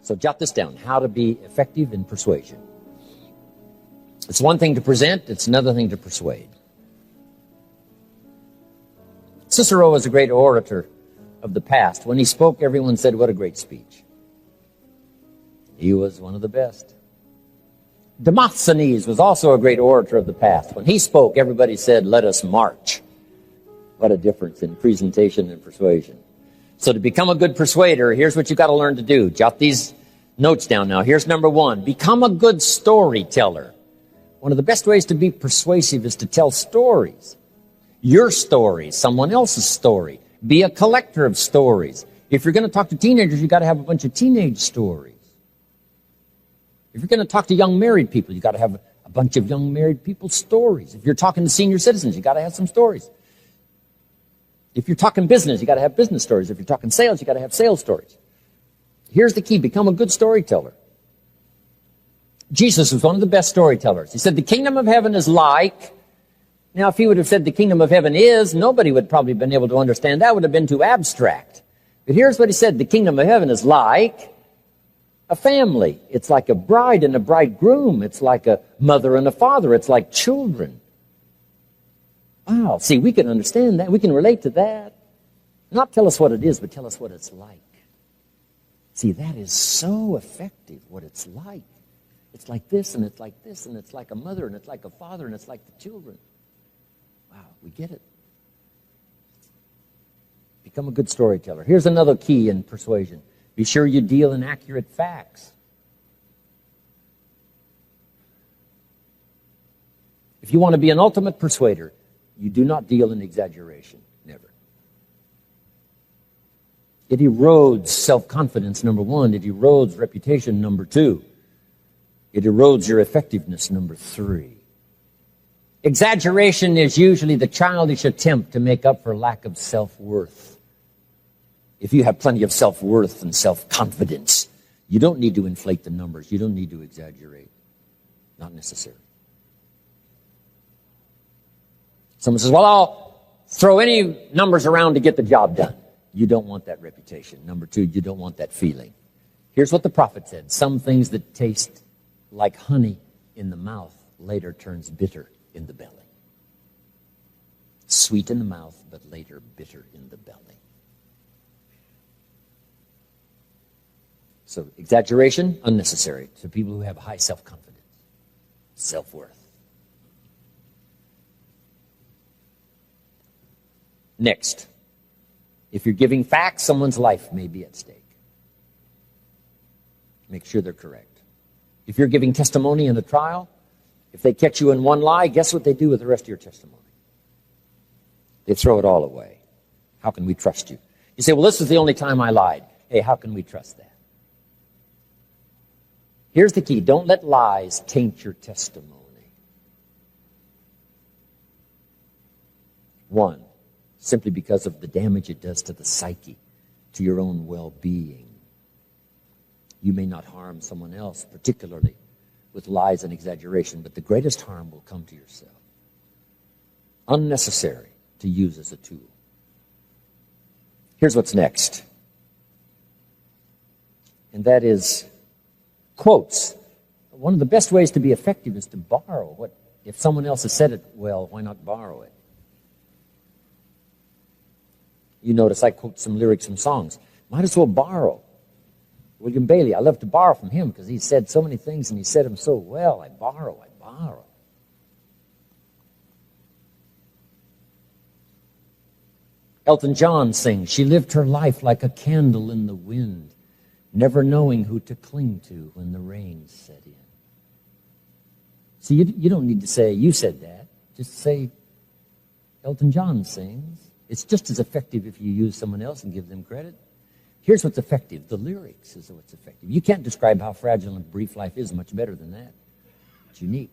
So jot this down, how to be effective in persuasion. It's one thing to present, it's another thing to persuade. Cicero was a great orator of the past. When he spoke, everyone said, what a great speech. He was one of the best. Demosthenes was also a great orator of the past. When he spoke, everybody said, let us march. What a difference in presentation and persuasion. So to become a good persuader, here's what you got to learn to do. Jot these notes down now. Here's number one. Become a good storyteller. One of the best ways to be persuasive is to tell stories. Your story, someone else's story. Be a collector of stories. If you're going to talk to teenagers, you got to have a bunch of teenage stories. If you're going to talk to young married people, you got to have a bunch of young married people's stories. If you're talking to senior citizens, you got to have some stories. If you're talking business, you got to have business stories. If you're talking sales, you got to have sales stories. Here's the key. Become a good storyteller. Jesus was one of the best storytellers. He said, the kingdom of heaven is like... Now, if he would have said the kingdom of heaven is, nobody would probably have been able to understand. That would have been too abstract. But here's what he said. The kingdom of heaven is like a family. It's like a bride and a bridegroom. It's like a mother and a father. It's like children. Wow. See, we can understand that. We can relate to that. Not tell us what it is, but tell us what it's like. See, that is so effective, what it's like. It's like this, and it's like this, and it's like a mother, and it's like a father, and it's like the children. Wow, we get it. Become a good storyteller. Here's another key in persuasion. Be sure you deal in accurate facts. If you want to be an ultimate persuader, you do not deal in exaggeration. Never. It erodes self-confidence, number one. It erodes reputation, number two. It erodes your effectiveness, number three. Exaggeration is usually the childish attempt to make up for lack of self-worth. If you have plenty of self-worth and self-confidence, you don't need to inflate the numbers. You don't need to exaggerate. Not necessary. Someone says, well, I'll throw any numbers around to get the job done. You don't want that reputation. Number two, you don't want that feeling. Here's what the prophet said. Some things that taste like honey in the mouth later turns bitter in the belly. Sweet in the mouth, but later bitter in the belly. So exaggeration, unnecessary to people who have high self-confidence, self-worth. Next, if you're giving facts, someone's life may be at stake. Make sure they're correct. If you're giving testimony in a trial, if they catch you in one lie, guess what they do with the rest of your testimony? They throw it all away. How can we trust you? You say, well, this is the only time I lied. Hey, how can we trust that? Here's the key. Don't let lies taint your testimony. One, simply because of the damage it does to the psyche, to your own well-being. You may not harm someone else, particularly with lies and exaggeration, but the greatest harm will come to yourself. Unnecessary to use as a tool. Here's what's next. And that is quotes. One of the best ways to be effective is to borrow. What if someone else has said it well, why not borrow it? You notice I quote some lyrics from songs. Might as well borrow. William Bailey, I love to borrow from him because he said so many things and he said them so well. I borrow. Elton John sings, she lived her life like a candle in the wind, never knowing who to cling to when the rain set in. See, you don't need to say, you said that. Just say, Elton John sings. It's just as effective if you use someone else and give them credit. Here's what's effective. The lyrics is what's effective. You can't describe how fragile and brief life is much better than that. It's unique.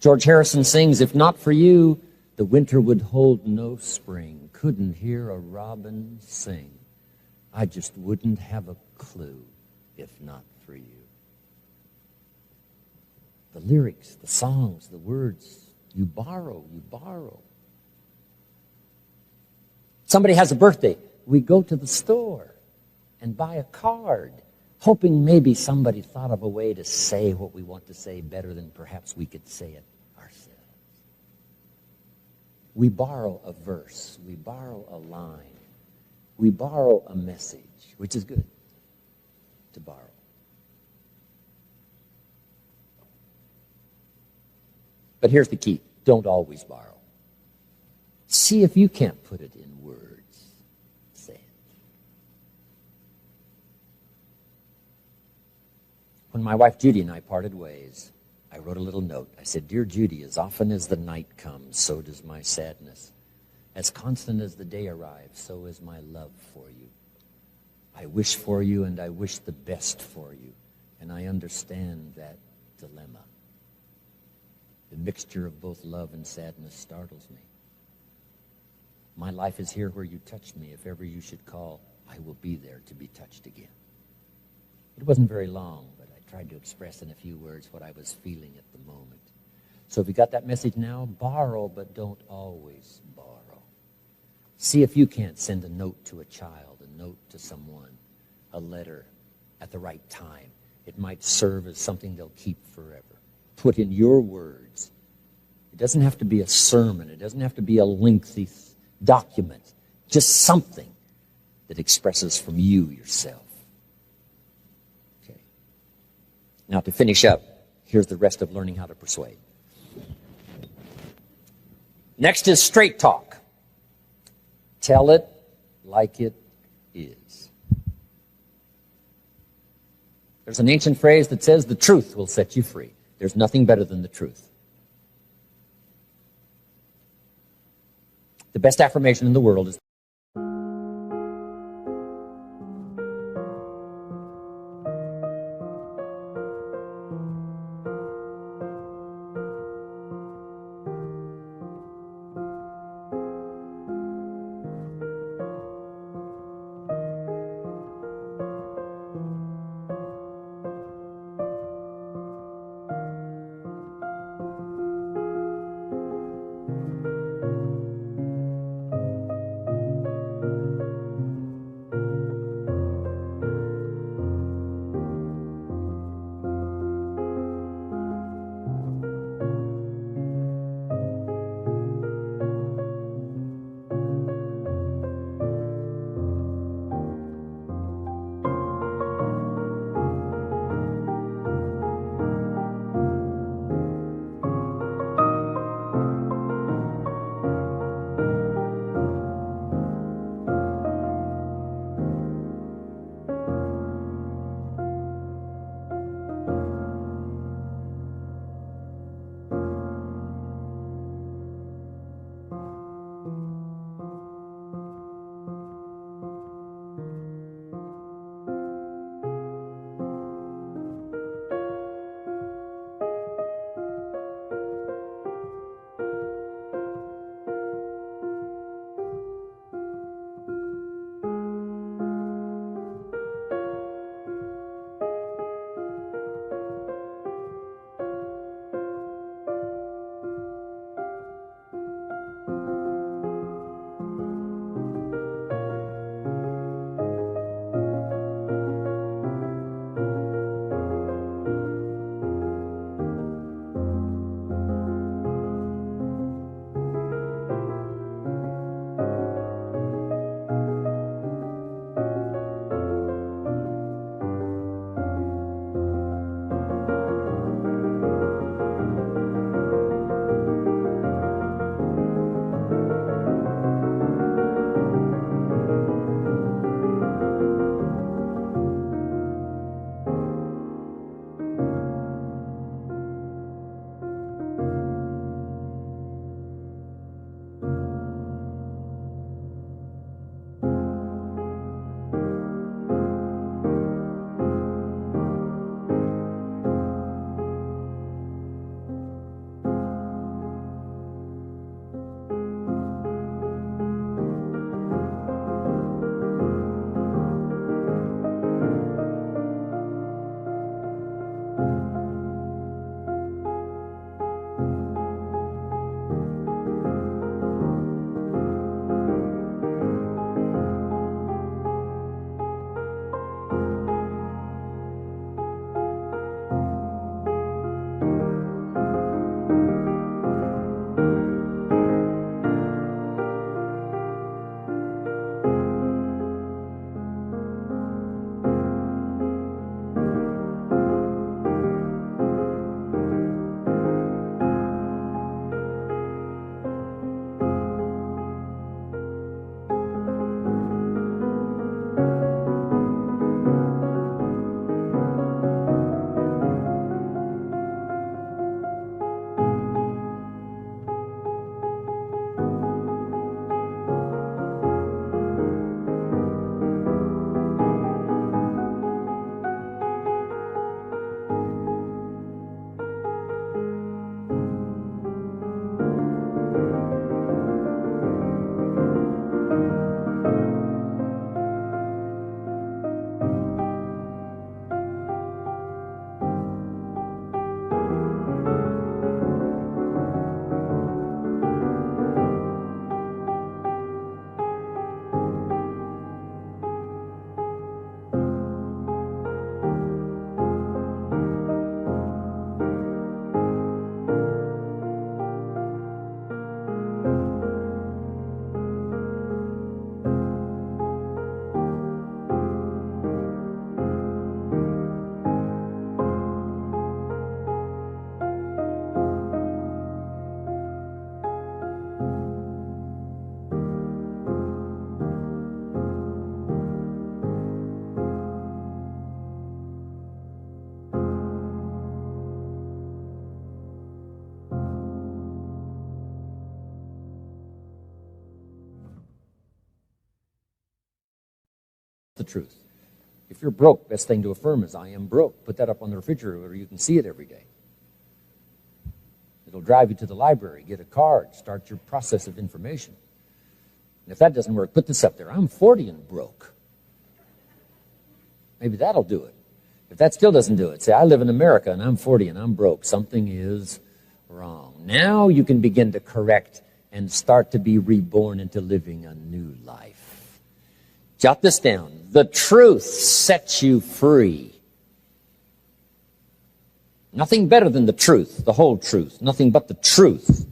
George Harrison sings, if not for you, the winter would hold no spring. Couldn't hear a robin sing. I just wouldn't have a clue if not for you. The lyrics, the songs, the words, you borrow. Somebody has a birthday. We go to the store and buy a card. hoping maybe somebody thought of a way to say what we want to say better than perhaps we could say it ourselves. We borrow a verse, we borrow a line, we borrow a message, which is good to borrow. But here's the key. Don't always borrow. See if you can't put it in words. Say it. When my wife Judy and I parted ways, I wrote a little note. I said, "Dear Judy, as often as the night comes, so does my sadness. As constant as the day arrives, so is my love for you. I wish for you and I wish the best for you, and I understand that dilemma. The mixture of both love and sadness startles me. My life is here where you touch me. If ever you should call, I will be there to be touched again." It wasn't very long, but I tried to express in a few words what I was feeling at the moment. So if you got that message now, borrow, but don't always borrow. See if you can't send a note to a child, a note to someone, a letter at the right time. It might serve as something they'll keep forever. Put in your words. It doesn't have to be a sermon. It doesn't have to be a lengthy document. Just something that expresses from you yourself. Okay. Now to finish up, here's the rest of learning how to persuade. Next is straight talk. Tell it like it is. There's an ancient phrase that says the truth will set you free. There's nothing better than the truth. The best affirmation in the world is the truth. If you're broke, best thing to affirm is, I am broke. Put that up on the refrigerator where you can see it every day. It'll drive you to the library, get a card, start your process of information. And if that doesn't work, put this up there. I'm 40 and broke. Maybe that'll do it. If that still doesn't do it, say, I live in America and I'm 40 and I'm broke. Something is wrong. Now you can begin to correct and start to be reborn into living a new life. Jot this down. The truth sets you free. Nothing better than the truth, the whole truth. Nothing but the truth.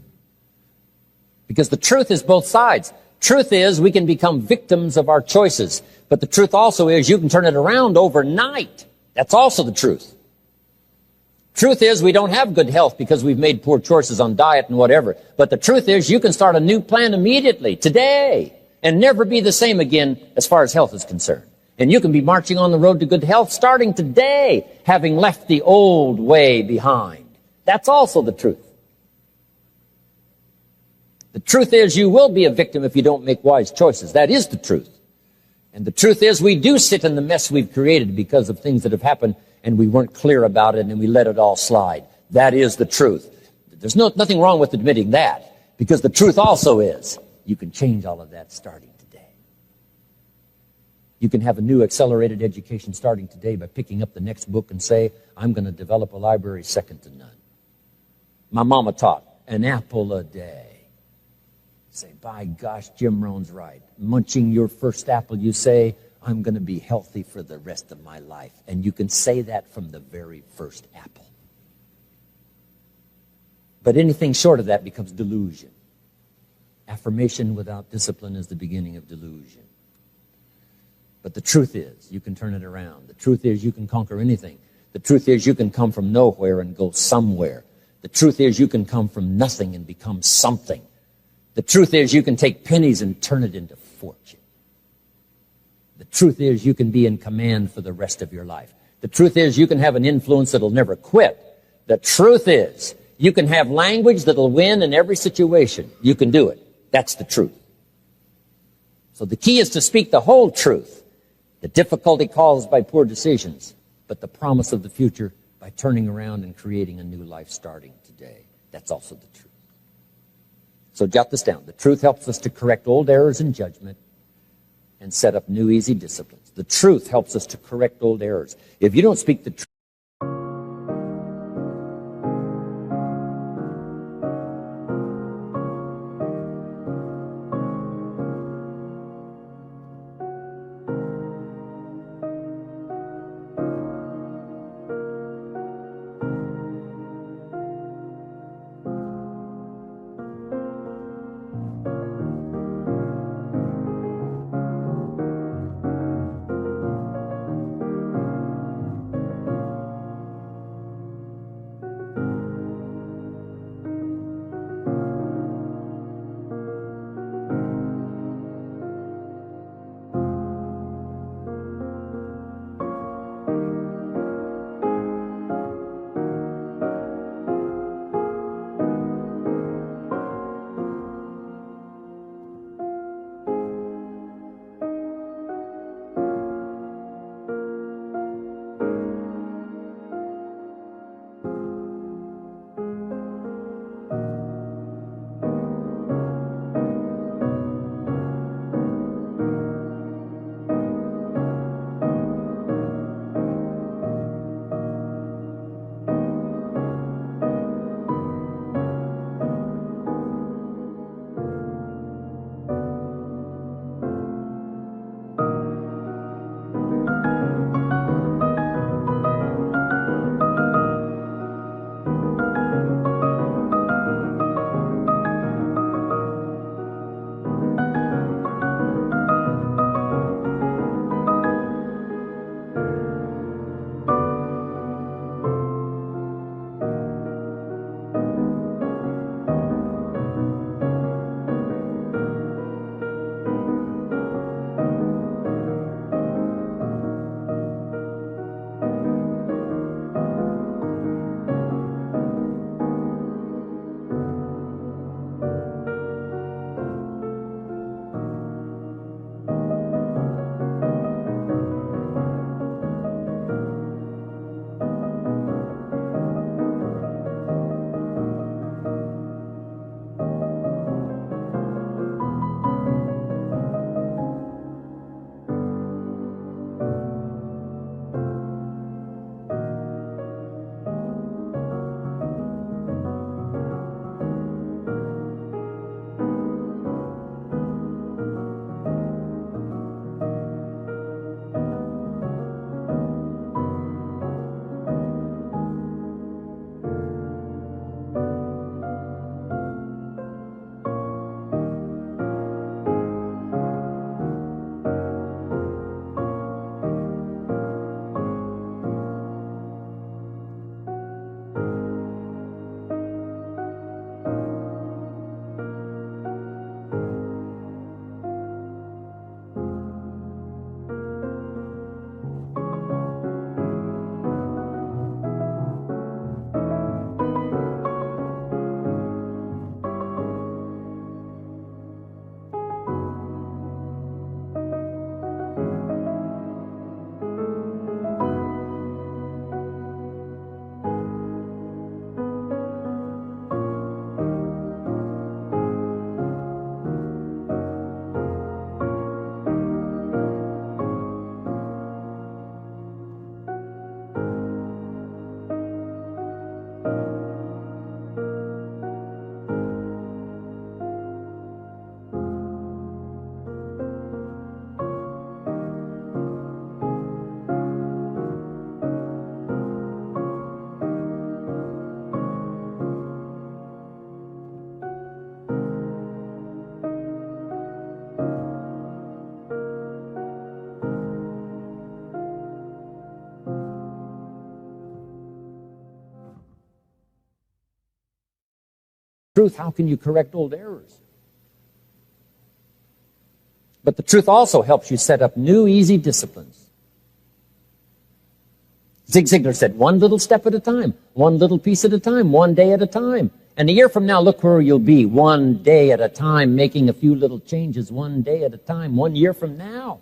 Because the truth is both sides. Truth is we can become victims of our choices. But the truth also is you can turn it around overnight. That's also the truth. Truth is we don't have good health because we've made poor choices on diet and whatever. But the truth is you can start a new plan immediately, today, and never be the same again as far as health is concerned. And you can be marching on the road to good health starting today, having left the old way behind. That's also the truth. The truth is you will be a victim if you don't make wise choices. That is the truth. And the truth is we do sit in the mess we've created because of things that have happened and we weren't clear about it and we let it all slide. That is the truth. There's nothing wrong with admitting that, because the truth also is you can change all of that starting today. You can have a new accelerated education starting today by picking up the next book and say, I'm going to develop a library second to none. My mama taught an apple a day. Say, by gosh, Jim Rohn's right. Munching your first apple, you say, I'm going to be healthy for the rest of my life. And you can say that from the very first apple. But anything short of that becomes delusion. Affirmation without discipline is the beginning of delusion. But the truth is, you can turn it around. The truth is, you can conquer anything. The truth is, you can come from nowhere and go somewhere. The truth is, you can come from nothing and become something. The truth is you can take pennies and turn it into fortune. The truth is you can be in command for the rest of your life. The truth is you can have an influence that'll never quit. The truth is you can have language that'll win in every situation. You can do it. That's the truth. So the key is to speak the whole truth. The difficulty caused by poor decisions, but the promise of the future by turning around and creating a new life starting today. That's also the truth. So jot this down. The truth helps us to correct old errors in judgment and set up new easy disciplines. The truth helps us to correct old errors. If you don't speak the truth, Truth, how can you correct old errors? But the truth also helps you set up new, easy disciplines. Zig Ziglar said, one little step at a time, one little piece at a time, one day at a time. And a year from now, look where you'll be, one day at a time, making a few little changes, one day at a time, 1 year from now.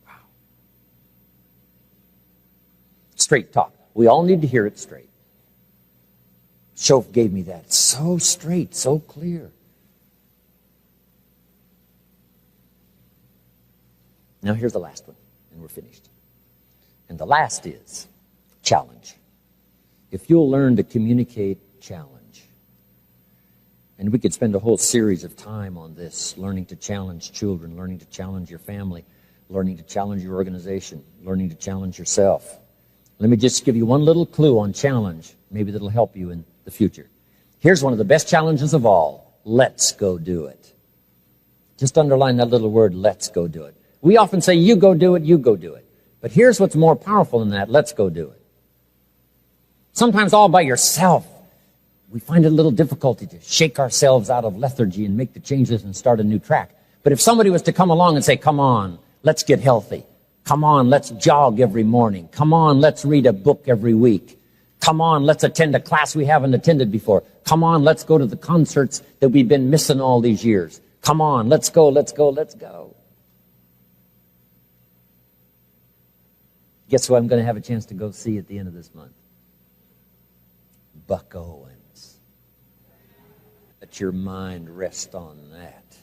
Wow. Straight talk. We all need to hear it straight. Shof gave me that. So straight, so clear. Now here's the last one, and we're finished. And the last is challenge. If you'll learn to communicate challenge, and we could spend a whole series of time on this, learning to challenge children, learning to challenge your family, learning to challenge your organization, learning to challenge yourself. Let me just give you one little clue on challenge, maybe that'll help you in the future. Here's one of the best challenges of all. Let's go do it. Just underline that little word, let's go do it. We often say, you go do it, you go do it. But here's what's more powerful than that, let's go do it. Sometimes all by yourself, we find it a little difficulty to shake ourselves out of lethargy and make the changes and start a new track. But if somebody was to come along and say, come on, let's get healthy. Come on, let's jog every morning. Come on, let's read a book every week. Come on, let's attend a class we haven't attended before. Come on, let's go to the concerts that we've been missing all these years. Come on, let's go, let's go, let's go. Guess who I'm going to have a chance to go see at the end of this month? Buck Owens. Let your mind rest on that.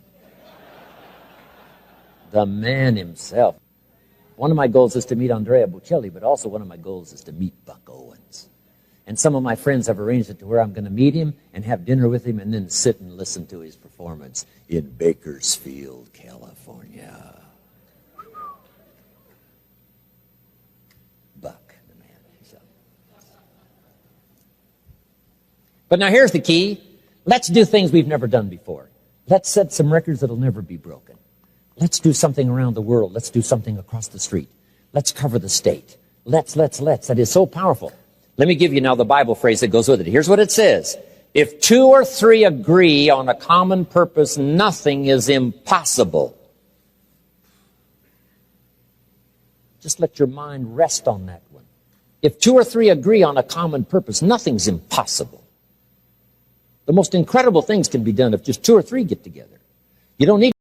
The man himself. One of my goals is to meet Andrea Bocelli, but also one of my goals is to meet Buck Owens. And some of my friends have arranged it to where I'm going to meet him and have dinner with him and then sit and listen to his performance in Bakersfield, California. Buck, the man himself. But now here's the key. Let's do things we've never done before. Let's set some records that'll never be broken. Let's do something around the world. Let's do something across the street. Let's cover the state. Let's. That is so powerful. Let me give you now the Bible phrase that goes with it. Here's what it says. If 2 or 3 agree on a common purpose, nothing is impossible. Just let your mind rest on that one. If 2 or 3 agree on a common purpose, nothing's impossible. The most incredible things can be done if just 2 or 3 get together. You don't need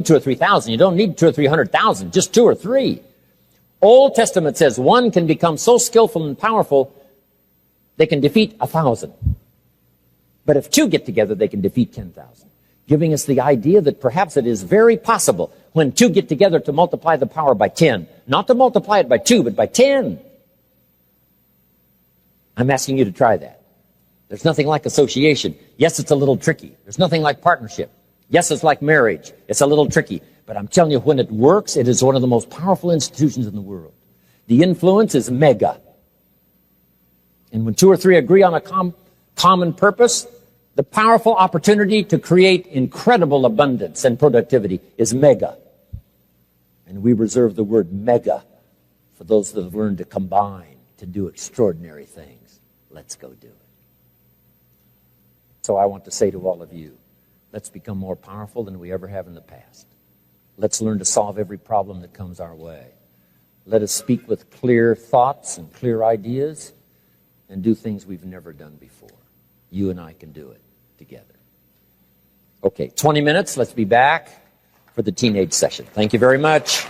2 or 3,000. You don't need 2 or 300,000, just 2 or 3. Old Testament says one can become so skillful and powerful they can defeat 1,000. But if 2 get together, they can defeat 10,000. Giving us the idea that perhaps it is very possible when 2 get together to multiply the power by 10. Not to multiply it by 2, but by 10. I'm asking you to try that. There's nothing like association. Yes, it's a little tricky. There's nothing like partnership. Yes, it's like marriage. It's a little tricky. But I'm telling you, when it works, it is one of the most powerful institutions in the world. The influence is mega. And when 2 or 3 agree on a common purpose, the powerful opportunity to create incredible abundance and productivity is mega. And we reserve the word mega for those that have learned to combine to do extraordinary things. Let's go do it. So I want to say to all of you, let's become more powerful than we ever have in the past. Let's learn to solve every problem that comes our way. Let us speak with clear thoughts and clear ideas and do things we've never done before. You and I can do it together. Okay, 20 minutes. Let's be back for the teenage session. Thank you very much.